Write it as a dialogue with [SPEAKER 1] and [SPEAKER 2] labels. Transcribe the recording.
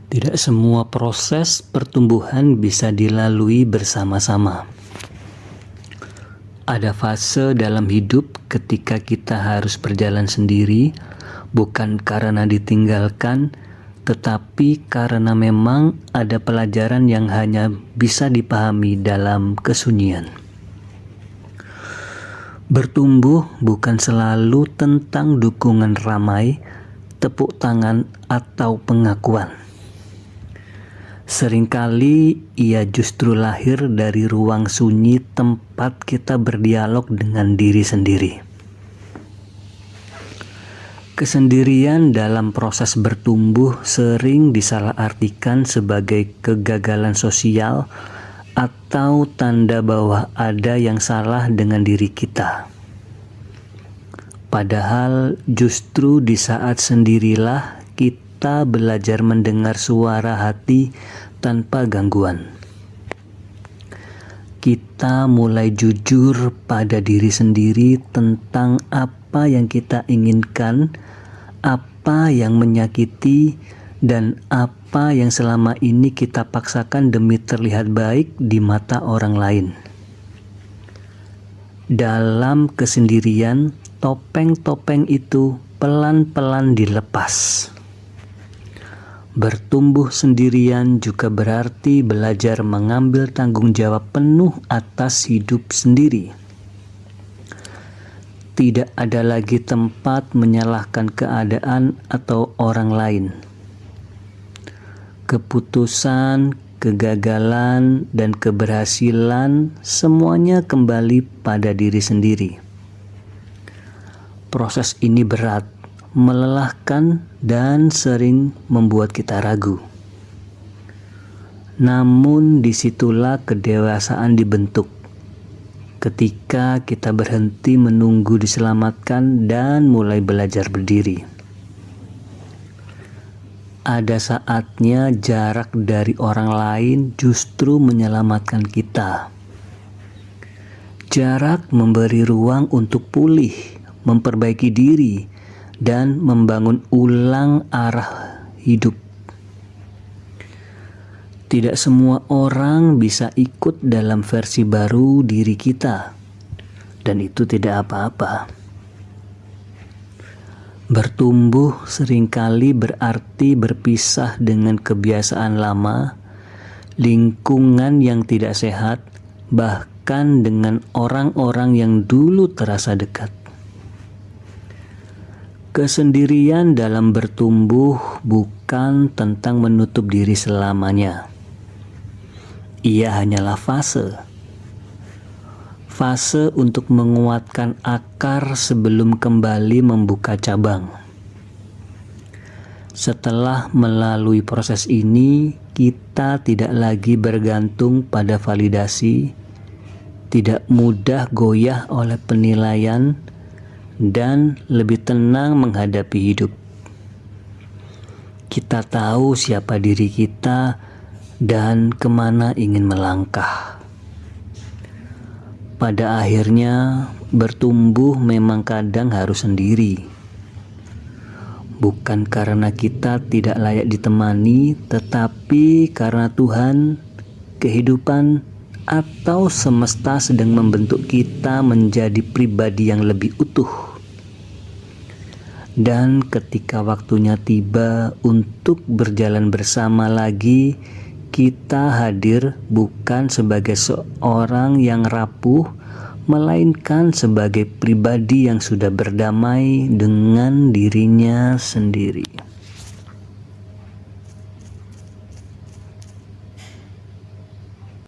[SPEAKER 1] Tidak semua proses pertumbuhan bisa dilalui bersama-sama. Ada fase dalam hidup ketika kita harus berjalan sendiri, bukan karena ditinggalkan, tetapi karena memang ada pelajaran yang hanya bisa dipahami dalam kesunyian. Bertumbuh bukan selalu tentang dukungan ramai, tepuk tangan, atau pengakuan. Seringkali ia justru lahir dari ruang sunyi tempat kita berdialog dengan diri sendiri. Kesendirian dalam proses bertumbuh sering disalahartikan sebagai kegagalan sosial atau tanda bahwa ada yang salah dengan diri kita. Padahal justru di saat sendirilah kita belajar mendengar suara hati tanpa gangguan. Kita mulai jujur pada diri sendiri tentang apa yang kita inginkan, apa yang menyakiti, dan apa yang selama ini kita paksakan demi terlihat baik di mata orang lain. Dalam kesendirian, topeng-topeng itu pelan-pelan dilepas. Bertumbuh sendirian juga berarti belajar mengambil tanggung jawab penuh atas hidup sendiri. Tidak ada lagi tempat menyalahkan keadaan atau orang lain. Keputusan, kegagalan, dan keberhasilan semuanya kembali pada diri sendiri. Proses ini berat, melelahkan, dan sering membuat kita ragu. Namun disitulah kedewasaan dibentuk, ketika kita berhenti menunggu diselamatkan dan mulai belajar berdiri. Ada saatnya jarak dari orang lain justru menyelamatkan kita. Jarak memberi ruang untuk pulih, memperbaiki diri, dan membangun ulang arah hidup. Tidak semua orang bisa ikut dalam versi baru diri kita, dan itu tidak apa-apa. Bertumbuh seringkali berarti berpisah dengan kebiasaan lama, lingkungan yang tidak sehat, bahkan dengan orang-orang yang dulu terasa dekat. Kesendirian dalam bertumbuh bukan tentang menutup diri selamanya. Ia hanyalah fase untuk menguatkan akar sebelum kembali membuka cabang. Setelah melalui proses ini, kita tidak lagi bergantung pada validasi, tidak mudah goyah oleh penilaian, dan lebih tenang menghadapi hidup. Kita tahu siapa diri kita dan kemana ingin melangkah. Pada akhirnya, bertumbuh memang kadang harus sendiri. Bukan karena kita tidak layak ditemani, tetapi karena Tuhan, kehidupan, atau semesta sedang membentuk kita menjadi pribadi yang lebih utuh. Dan ketika waktunya tiba untuk berjalan bersama lagi, kita hadir bukan sebagai seorang yang rapuh, melainkan sebagai pribadi yang sudah berdamai dengan dirinya sendiri.